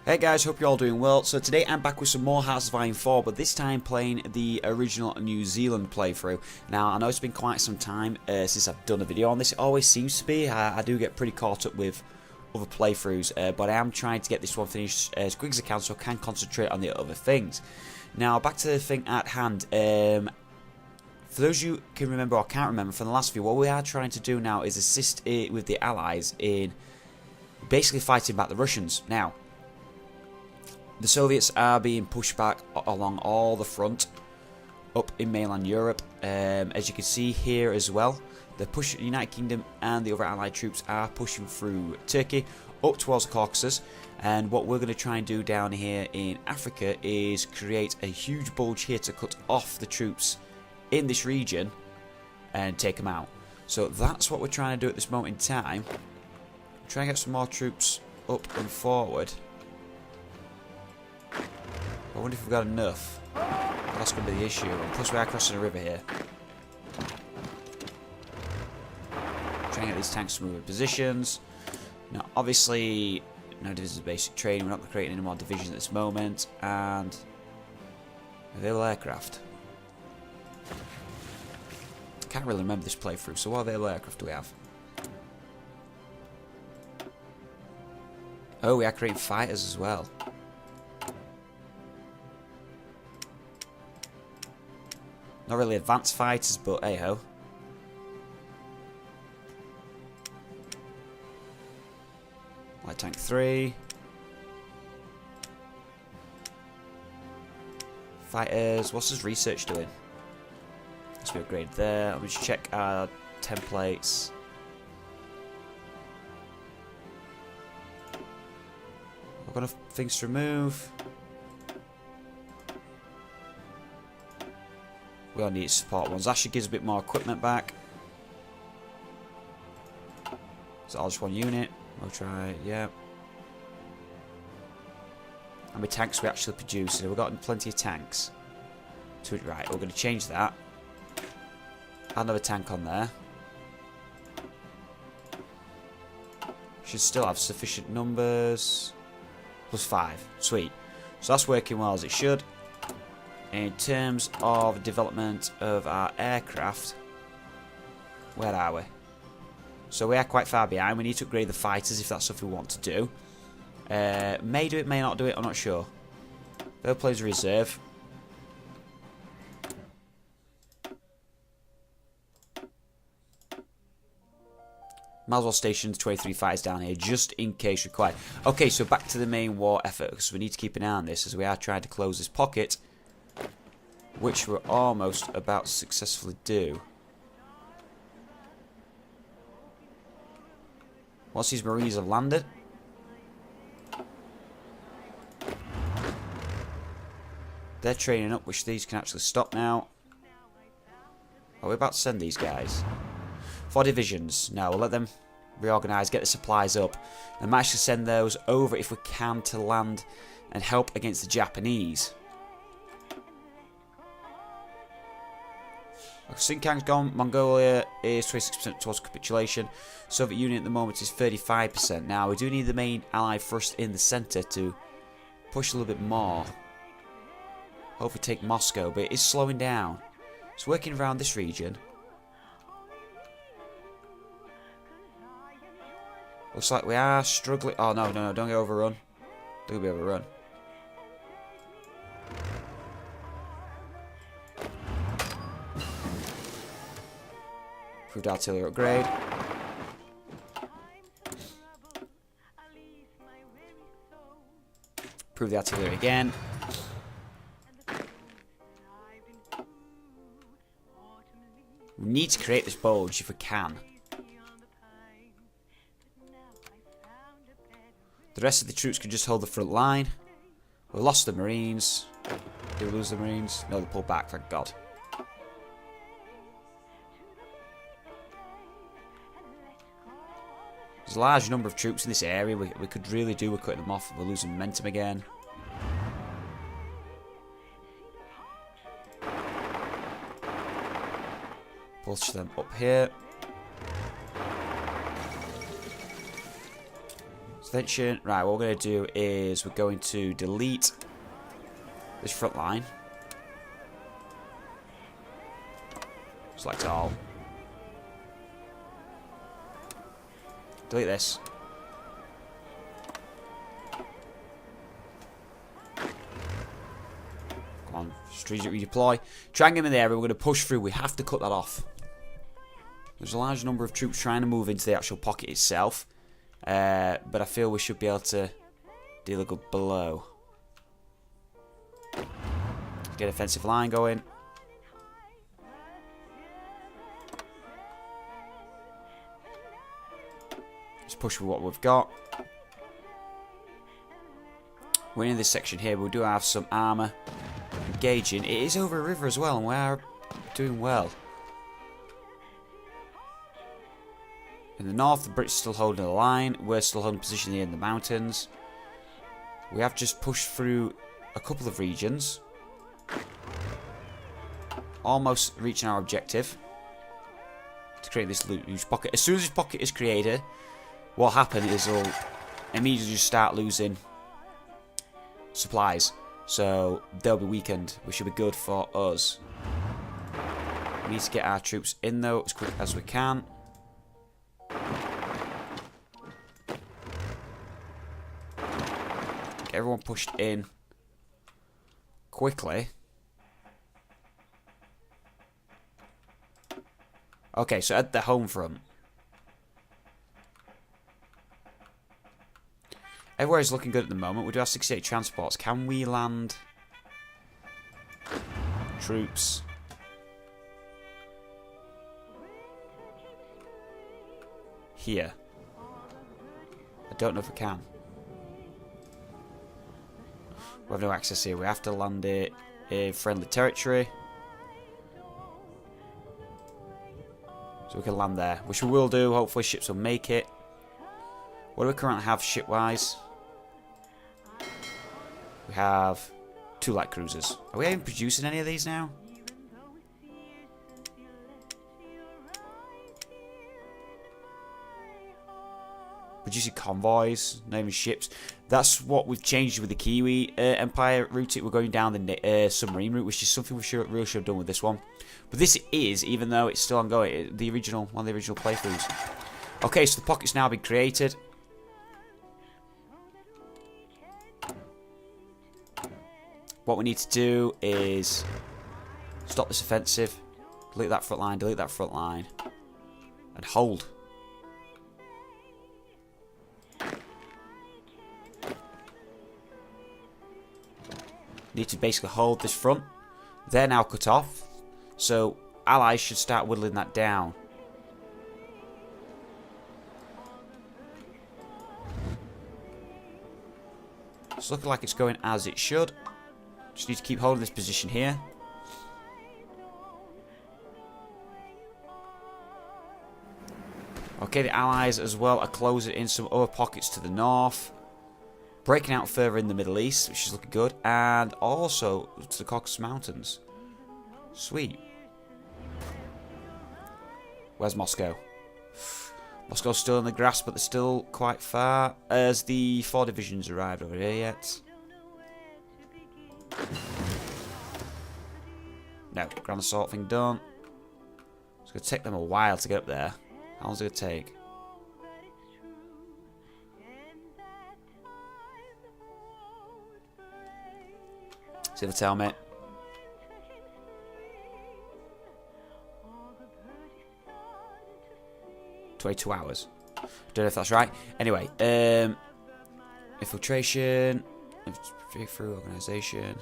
Hey guys, hope you're all doing well. So today I'm back with some more Hearts of Iron 4, but this time playing the original New Zealand playthrough. Now, I know it's been quite some time since I've done a video on this. It always seems to be. I do get pretty caught up with other playthroughs, but I am trying to get this one finished as quick as I can so I can concentrate on the other things. Now, back to the thing at hand. For those of you who can remember or can't remember from the last video, what we are trying to do now is assist with the Allies in basically fighting back the Russians. Now, the Soviets are being pushed back along all the front up in mainland Europe. As you can see here as well, the United Kingdom and the other Allied troops are pushing through Turkey up towards the Caucasus. And what we're going to try and do down here in Africa is create a huge bulge here to cut off the troops in this region and take them out. So that's what we're trying to do at this moment in time. Try and get some more troops up and forward. I wonder if we've got enough. That's going to be the issue. And plus we are crossing a river here. Trying to get these tanks to move in positions. Now obviously, no divisions of basic training. We're not creating any more divisions at this moment. And available aircraft. I can't really remember this playthrough. So what available aircraft do we have? Oh, we are creating fighters as well. Not really advanced fighters, but hey ho. Light tank 3. Fighters. What's his research doing? Let's be upgraded there. Let me just check our templates. I've got enough things to remove. We all need support ones. That should give us a bit more equipment back. Is that all just one unit? We'll try, yeah. How many tanks we actually produce? We've got plenty of tanks. Right, we're going to change that. Add another tank on there. Should still have sufficient numbers. +5. Sweet. So that's working well as it should. In terms of development of our aircraft, where are we? So we are quite far behind. We need to upgrade the fighters if that's something we want to do. May do it, may not do it, I'm not sure. They'll play as a reserve. Might as well station 23 fighters down here just in case required. Okay, so back to the main war effort because we need to keep an eye on this as we are trying to close this pocket, which we're almost about to successfully do. Once these Marines have landed, they're training up, which these can actually stop now. Are we about to send these guys? 4 divisions. No, we'll let them reorganise, get the supplies up, and might actually send those over if we can to land and help against the Japanese. Xinjiang's gone. Mongolia is 26% towards capitulation. Soviet Union at the moment is 35%. Now, we do need the main ally thrust in the centre to push a little bit more. Hopefully take Moscow, but it is slowing down. It's working around this region. Looks like we are struggling. Oh, no, no, no, don't get overrun. Don't get overrun. Improved artillery upgrade. Improve the artillery again. We need to create this bulge if we can. The rest of the troops can just hold the front line. We lost the Marines. Did we lose the Marines? No, they pulled back, thank God. There's a large number of troops in this area. We could really do with cutting them off. We're losing momentum again. Push them up here. Extension. Right, what we're going to do is we're going to delete this front line. Select all. Delete this. Come on, strategic redeploy. Try and get him in the area. We're going to push through. We have to cut that off. There's a large number of troops trying to move into the actual pocket itself. But I feel we should be able to deal a good blow. Get offensive line going. Just push with what we've got. We're in this section here. We do have some armour engaging. It is over a river as well, and we are doing well. In the north, the Brits are still holding the line. We're still holding position here in the mountains. We have just pushed through a couple of regions. Almost reaching our objective. To create this loose pocket. As soon as this pocket is created, what will happen is it'll immediately just start losing supplies. So they'll be weakened, which should be good for us. We need to get our troops in though as quick as we can. Get everyone pushed in quickly. Okay, so at the home front. Everywhere is looking good at the moment. We do have 68 transports. Can we land troops here? I don't know if we can. We have no access here. We have to land it in friendly territory. So we can land there, which we will do. Hopefully ships will make it. What do we currently have ship-wise? We have 2 light cruisers. Are we even producing any of these now? Producing convoys, not even ships. That's what we've changed with the Kiwi Empire route. We're going down the submarine route, which is something we really should have done with this one. But this is, even though it's still ongoing, the original one of the original playthroughs. Okay, so the pocket's now been created. What we need to do is stop this offensive, delete that front line, and hold. Need to basically hold this front. They're now cut off, so allies should start whittling that down. It's looking like it's going as it should. Just need to keep holding this position here. Okay, the allies as well are closing in some other pockets to the north. Breaking out further in the Middle East, which is looking good. And also to the Caucasus Mountains. Sweet. Where's Moscow? Moscow's still in the grasp, but they're still quite far. Has the 4 divisions arrived over here yet? No, Grand Assault thing done. It's going to take them a while to get up there. How long is it going to take? See if they tell me. 22 hours. Don't know if that's right. Anyway, infiltration, breakthrough, organisation.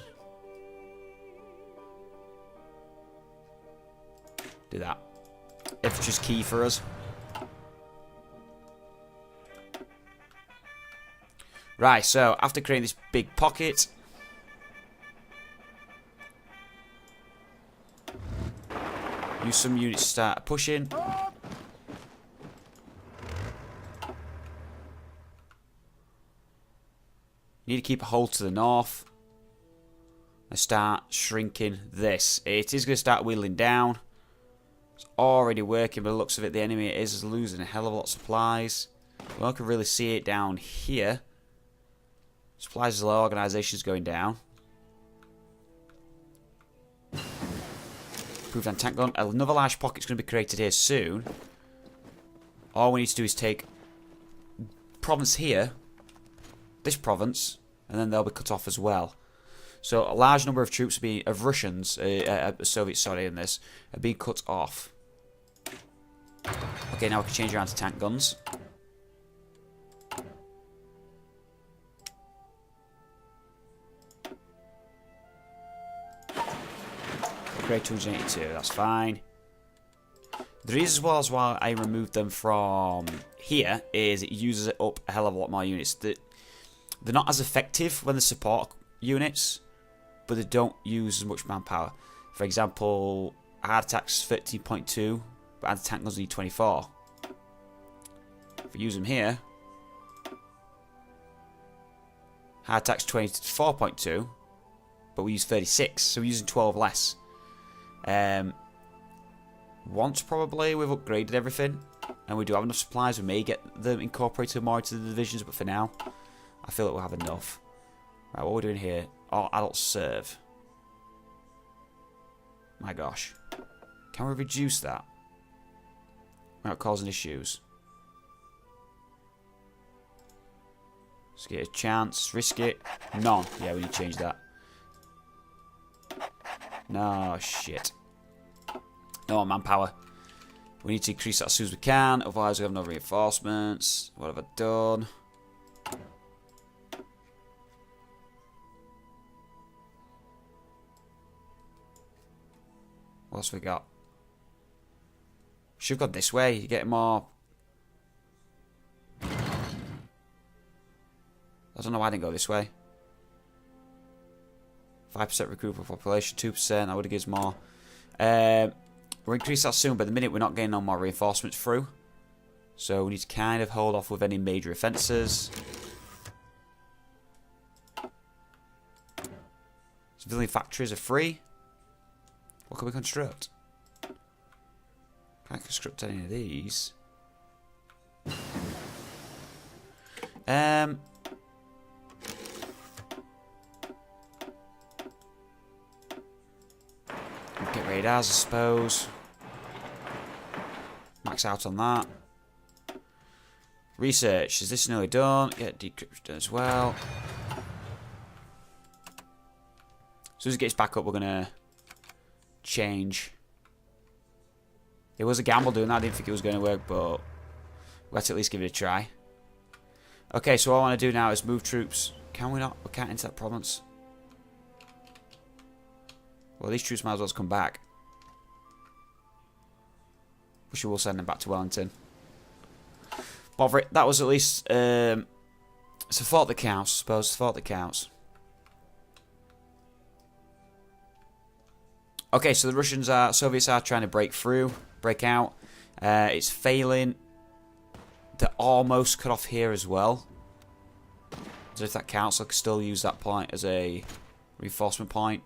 Do that. Infantry's key for us. Right, so after creating this big pocket, use some units to start pushing. Need to keep a hold to the north and start shrinking this. It is going to start wheeling down. It's already working, by the looks of it. The enemy is losing a hell of a lot of supplies. One can really see it down here. Supplies is low, organization's going down. Improved anti-tank gun. Another large pocket's going to be created here soon. All we need to do is take province here, this province, and then they'll be cut off as well. So a large number of troops of Russians, Soviets, sorry, in this, are being cut off. Okay, now we can change around to tank guns. Grade 282, that's fine. The reason as well as why I removed them from here is it uses it up a hell of a lot more units. They're not as effective when they support units, but they don't use as much manpower. For example, hard attacks 13.2, but anti-tank guns need 24. If we use them here, hard attacks 24.2, but we use 36, so we're using 12 less. Once probably we've upgraded everything and we do have enough supplies, we may get them incorporated more into the divisions, but for now I feel like we'll have enough. Right, what are we doing here? All adults serve. My gosh. Can we reduce that without causing issues? Let's get a chance, risk it. None. Yeah, we need to change that. No, shit. No manpower. We need to increase that as soon as we can, otherwise we have no reinforcements. What have I done? What else have we got? Should have gone this way. You get more. I don't know why I didn't go this way. 5% recruitable population, 2%. That would have given us more. We'll increase that soon, but at the minute we're not getting no more reinforcements through. So we need to kind of hold off with any major offences. Civilian factories are free. What can we construct? Can't construct any of these. Get radars, I suppose. Max out on that. Research. Is this nearly done? Get decryption done as well. As soon as it gets back up, we're going to change. It was a gamble doing that. I didn't think it was going to work, but let's at least give it a try. Okay, so what I want to do now is move troops. Can we not? We can't enter that province. Well, these troops might as well come back. Wish we will send them back to Wellington. Bother it. That was at least... it's a thought that counts, I suppose. It's a thought that counts. Okay, so the Soviets are trying to break out. It's failing. They're almost cut off here as well. So if that counts, I can still use that point as a reinforcement point.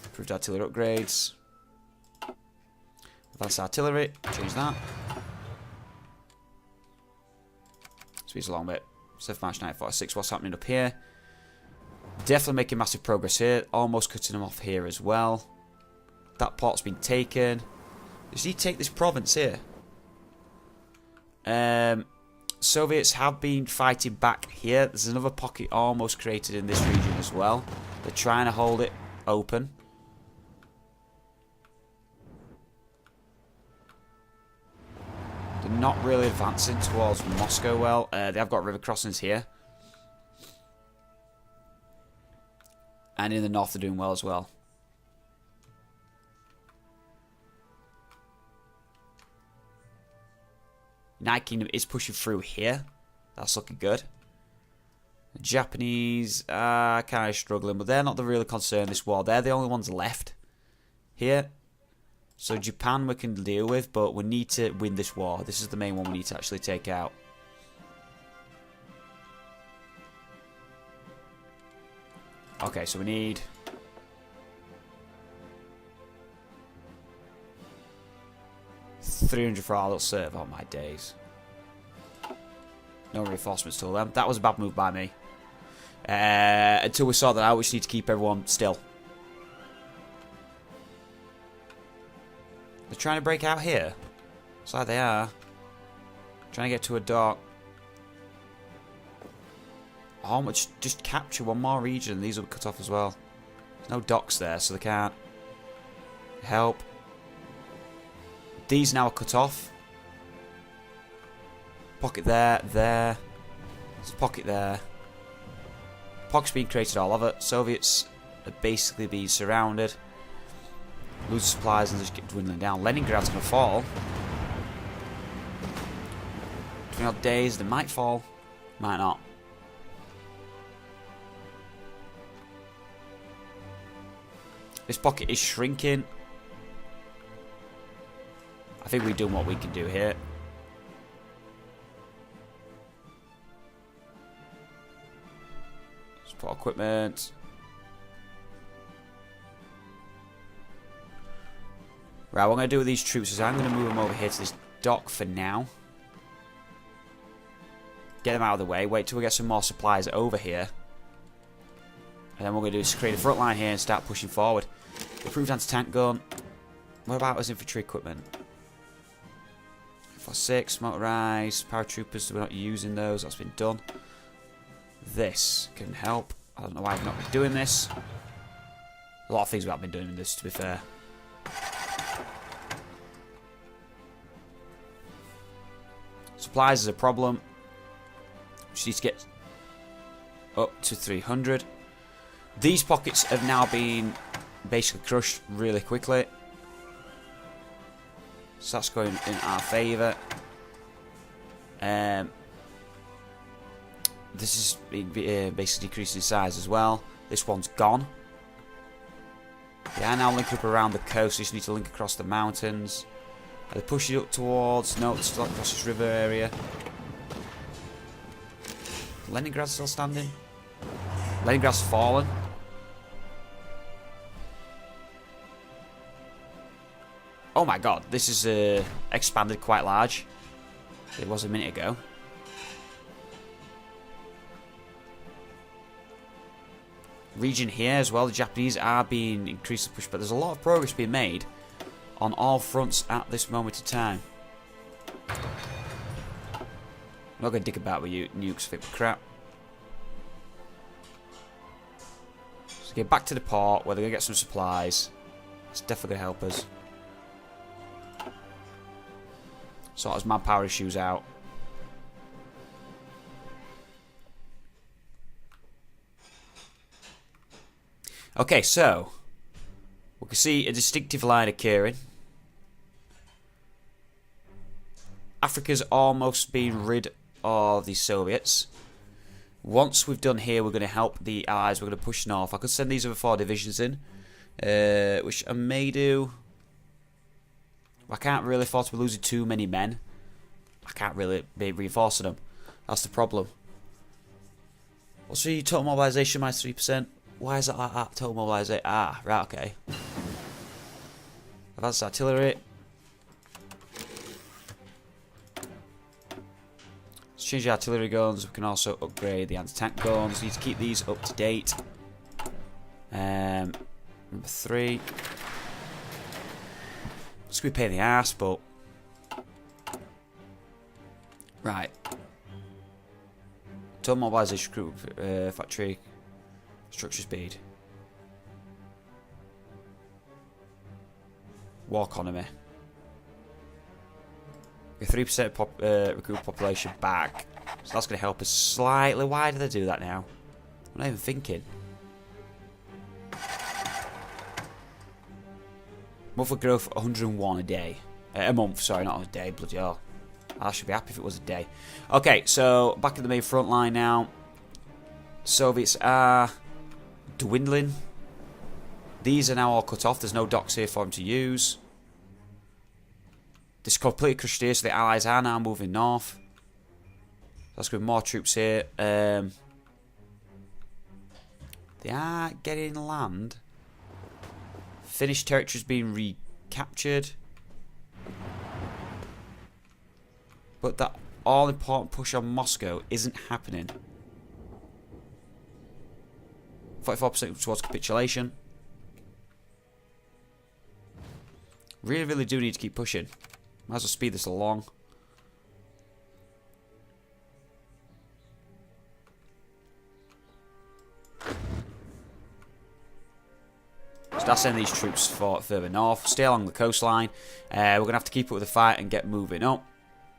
Improved artillery upgrades. Advanced artillery. Change that. Speeds along a bit. 7th March 1946. What's happening up here? Definitely making massive progress here. Almost cutting them off here as well. That port's been taken. Does he take this province here? Soviets have been fighting back here. There's another pocket almost created in this region as well. They're trying to hold it open. They're not really advancing towards Moscow well. They have got river crossings here. And in the north they're doing well as well. United Kingdom is pushing through here. That's looking good. The Japanese are kind of struggling, but they're not the real concern in this war. They're the only ones left here. So Japan we can deal with, but we need to win this war. This is the main one we need to actually take out. Okay, so we need... 300 for our little serve. Oh, my days. No reinforcements till then. That was a bad move by me. Until we sort that out, we just need to keep everyone still. They're trying to break out here. Looks like they are. Trying to get to a dock. Oh, much? Just capture one more region. These will be cut off as well. There's no docks there, so they can't help. These now are cut off. Pocket there, there. There's a pocket there. Pocket's being created all over. Soviets are basically being surrounded. Lose supplies and just get dwindling down. Leningrad's going to fall. 20 odd days, they might fall. Might not. This pocket is shrinking. I think we're doing what we can do here. Support equipment. Right, what I'm going to do with these troops is I'm going to move them over here to this dock for now. Get them out of the way. Wait till we get some more supplies over here. And then what we're going to do is create a front line here and start pushing forward. Improved anti-tank gun. What about his infantry equipment? 4-6, motorized, paratroopers, we're not using those, that's been done. This can help. I don't know why I've not been doing this. A lot of things we haven't been doing in this, to be fair. Supplies is a problem. Just need to get up to 300. These pockets have now been basically crushed really quickly. So that's going in our favour. This is basically decreasing in size as well. This one's gone. They are now linking up around the coast. You just need to link across the mountains. Are they pushing up towards? No, it's still across this river area. Leningrad's still standing. Leningrad's fallen. Oh my god, this is expanded quite large. It was a minute ago. Region here as well, the Japanese are being increasingly pushed, but there's a lot of progress being made on all fronts at this moment in time. I'm not going to dig about with you nukes, I think we're crap. So get back to the port where they're going to get some supplies. It's definitely going to help us. Sort his manpower issues out. Okay, so we can see a distinctive line occurring. Africa's almost been rid of the Soviets. Once we've done here, we're going to help the Allies. We're going to push north. I could send these other 4 divisions in, which I may do. I can't really afford to be losing too many men. I can't really be reinforcing them. That's the problem. What's the total mobilisation minus 3%? Why is that like that? Total mobilisation. Ah, right, okay. Advanced artillery. Let's change the artillery guns. We can also upgrade the anti-tank guns. Need to keep these up to date. Number 3. It's going to be a pain in the ass, but... Right. Total mobilisation group, factory, structure speed. War economy. 3% recruit population back. So that's going to help us slightly. Why do they do that now? I'm not even thinking. Monthly growth 101 a day. A month, sorry, not a day, bloody hell. I should be happy if it was a day. Okay, so back in the main front line now. Soviets are dwindling. These are now all cut off. There's no docks here for them to use. This is completely crushed here, so the Allies are now moving north. That's going to be more troops here. They are getting land. Finnish territory is being recaptured. But that all-important push on Moscow isn't happening. 44% towards capitulation. Really, really do need to keep pushing. Might as well speed this along. Start sending these troops further north. Stay along the coastline. We're going to have to keep up with the fight and get moving up.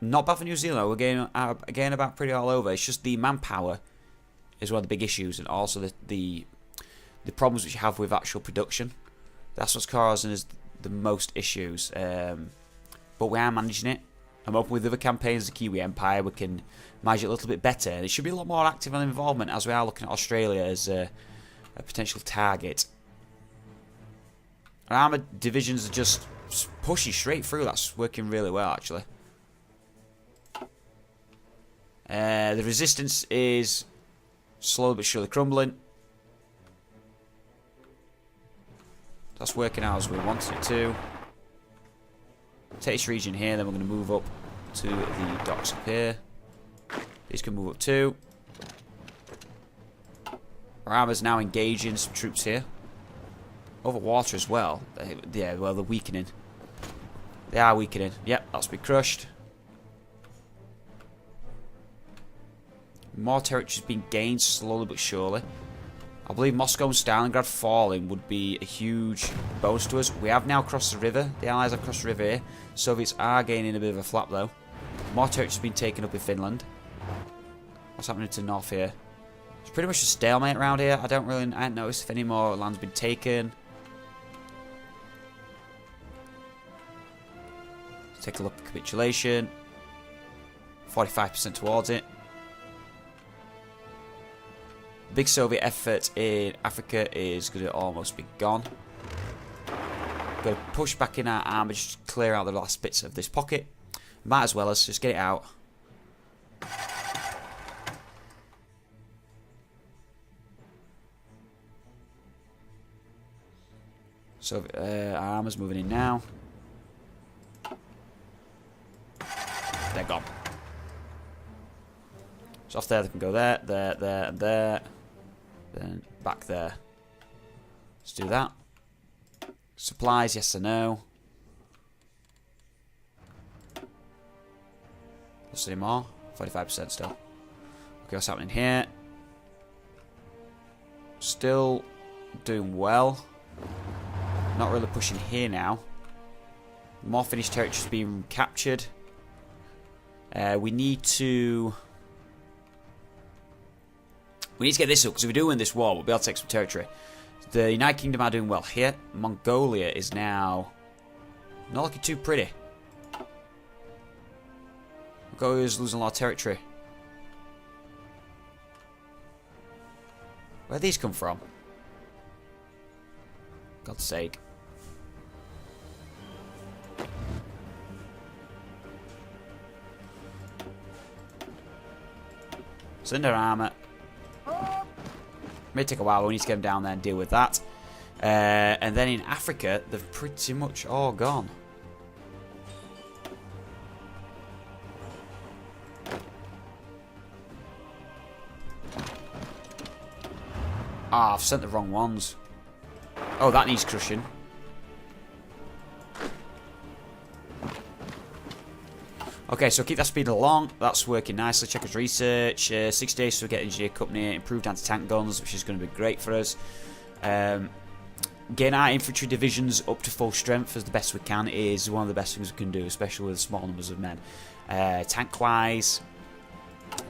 Not bad for New Zealand. We're getting about pretty all over. It's just the manpower is one of the big issues, and also the problems which you have with actual production. That's what's causing us the most issues. But we are managing it. I'm hoping with other campaigns, the Kiwi Empire, we can manage it a little bit better. It should be a lot more active and involvement, as we are looking at Australia as a potential target. Our armoured divisions are just pushing straight through. That's working really well, actually. The resistance is slowly but surely crumbling. That's working out as we wanted it to. Take this region here, then we're going to move up to the docks up here. These can move up too. Our armour's now engaging some troops here. Over water as well. Yeah, well, they're weakening. They are weakening. Yep, that's been crushed. More territory's been gained slowly but surely. I believe Moscow and Stalingrad falling would be a huge bonus to us. We have now crossed the river. The Allies have crossed the river here. Soviets are gaining a bit of a flap though. More territory's been taken up in Finland. What's happening to the north here? It's pretty much a stalemate around here. I haven't noticed if any more land's been taken. Let's take a look at capitulation. 45% towards it. Big Soviet effort in Africa is going to almost be gone. Going to push back in our army, just clear out the last bits of this pocket. Might as well as just get it out. So our armor's moving in now. They're gone. So off there, they can go there, there, there, and there. Then back there. Let's do that. Supplies, yes or no. Let's see more. 45% still. Okay, what's happening here? Still doing well. Not really pushing here now. More Finnish territories being captured. We need to get this up, because if we do win this war, we'll be able to take some territory. The United Kingdom are doing well here. Mongolia is now not looking too pretty. Mongolia's losing a lot of territory. Where'd these come from? God's sake. Send our armour. May take a while, but we need to get them down there and deal with that. And then in Africa, they've pretty much all gone. Ah, I've sent the wrong ones. Oh, that needs crushing. Okay, so keep that speed along. That's working nicely. Checkers research. 6 days to get engineer company. Improved anti-tank guns, which is going to be great for us. Getting our infantry divisions up to full strength as the best we can is one of the best things we can do, especially with small numbers of men. Tank-wise,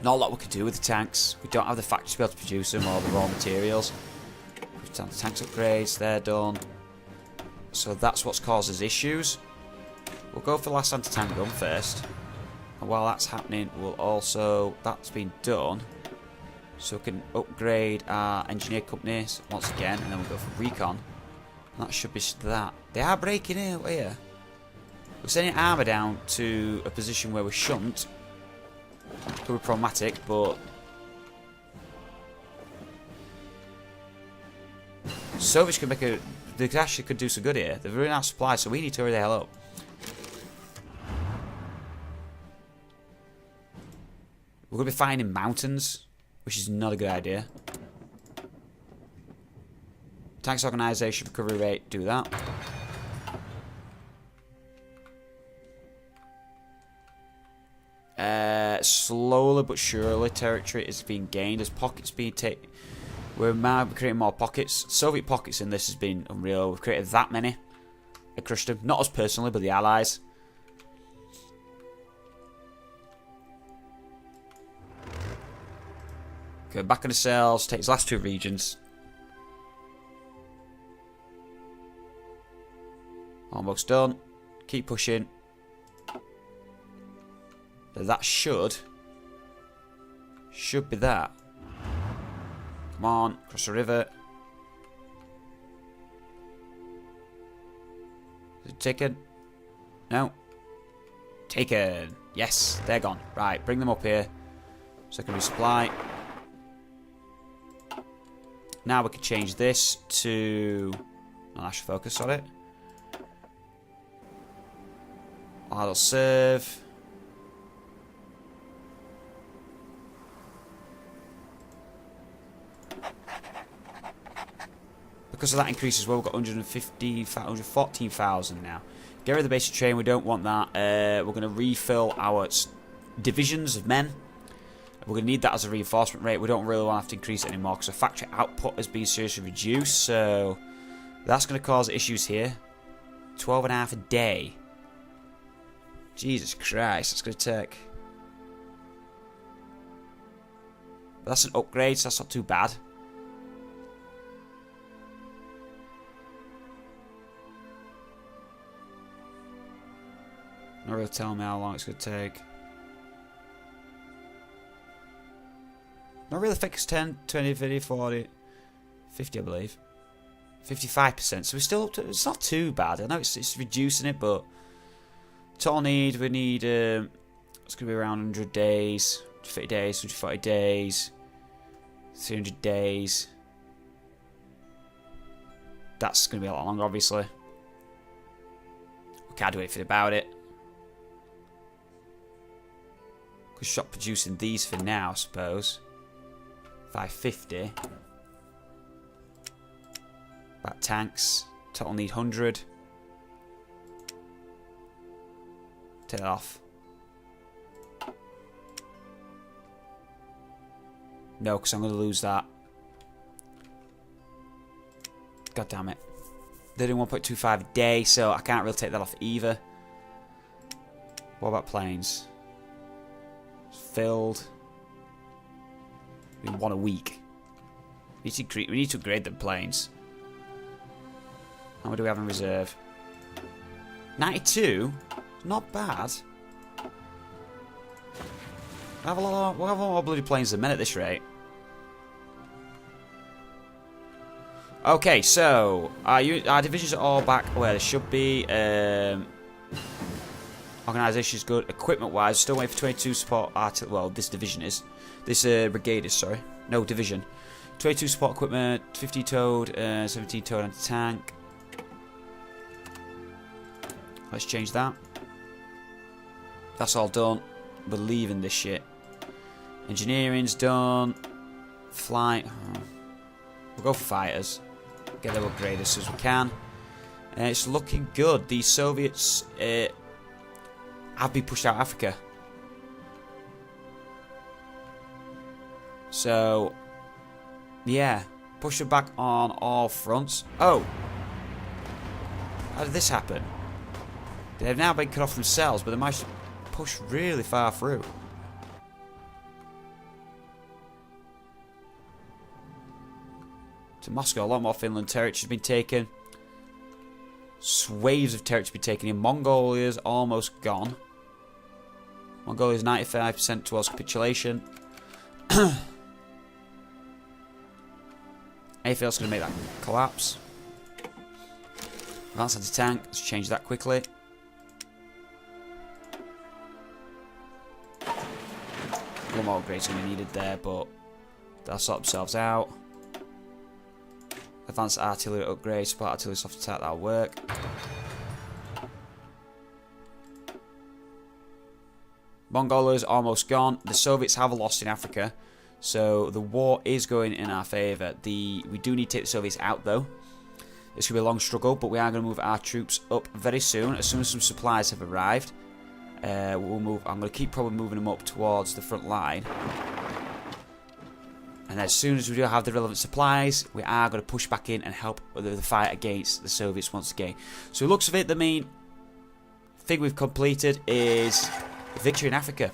not a lot we can do with the tanks. We don't have the factories to be able to produce them or the raw materials. Tanks upgrades, they're done. So that's what's caused us issues. We'll go for the last anti-tank gun first. And while that's happening, we'll also... That's been done. So we can upgrade our engineer companies once again. And then we'll go for recon. And that should be that. They are breaking in here. We're sending armour down to a position where we shouldn't. Could be problematic, but... Soviets could make a... They actually could do some good here. They've run out of supplies, so we need to hurry the hell up. We're going to be fighting in mountains, which is not a good idea. Tanks organisation, recovery rate, do that. Slowly but surely, territory is being gained as pockets being taken. We're now creating more pockets. Soviet pockets in this has been unreal. We've created that many. I crushed them. Not us personally, but the Allies. Okay, back on the cells. Take his last 2 regions. Almost done. Keep pushing. That should be that. Come on, cross the river. Is it taken? No. Taken. Yes, they're gone. Right, bring them up here. Secondary supply. Now we can change this to... No, I should focus on it. Idle serve. Because of that increase as well, we've got 114,000 now. Get rid of the basic train, we don't want that. We're going to refill our divisions of men. We're going to need that as a reinforcement rate. We don't really want to have to increase it anymore because the factory output has been seriously reduced. So that's going to cause issues here. 12.5 a day. Jesus Christ, that's going to take... But that's an upgrade, so that's not too bad. Not really telling me how long it's going to take. Not really fixed 10, 20, 30, 40, 50 I believe. 55%, so we're still up to, it's not too bad. I know it's reducing it, but total need, we need, it's going to be around 100 days, 50 days, 140 days, 300 days. That's going to be a lot longer, obviously. We can't do anything about it. Could stop producing these for now, I suppose. 550. Back tanks. Total need 100. Take that off. No, because I'm going to lose that. God damn it. They're doing 1.25 a day, so I can't really take that off either. What about planes? It's filled. In 1 a week. We need to upgrade the planes. How many do we have in reserve? 92? Not bad. We'll have a lot more bloody planes than men at this rate. Okay, so our divisions are all back where they should be. Organisation is good. Equipment-wise, still waiting for 22 support artillery. Well, this division is. This brigade is, sorry. No, division. 22 support equipment, 50 towed, 17 towed anti-tank. Let's change that. That's all done. We're leaving this shit. Engineering's done. Flight. We'll go for fighters. Get them upgraded as soon as we can. It's looking good. The Soviets have been pushed out of Africa. So, yeah. Push them back on all fronts. Oh! How did this happen? They've now been cut off themselves, but they managed to push really far through. To Moscow, a lot more Finland territory has been taken. Waves of territory have been taken in. Mongolia's almost gone. Mongolia's 95% towards capitulation. Anything else going to make that collapse? Advanced anti-tank. Let's change that quickly. One more upgrade's going to be needed there, but they'll sort themselves out. Advanced artillery upgrade, support artillery soft attack, that'll work. Mongolia is almost gone. The Soviets have lost in Africa, so the war is going in our favour. We do need to take the Soviets out, though. This could be a long struggle, but we are going to move our troops up very soon. As soon as some supplies have arrived, we'll move. I'm going to keep probably moving them up towards the front line. And as soon as we do have the relevant supplies, we are going to push back in and help with the fight against the Soviets once again. So, looks of it, the main thing we've completed is victory in Africa.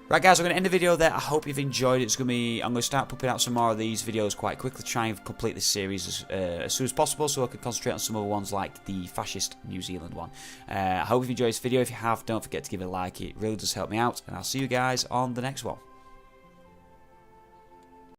Right, guys, I'm going to end the video there. I hope you've enjoyed it. I'm going to start pumping out some more of these videos quite quickly, try and complete this series as soon as possible, so I can concentrate on some other ones like the fascist New Zealand one. I hope you've enjoyed this video. If you have, don't forget to give it a like. It really does help me out, and I'll see you guys on the next one.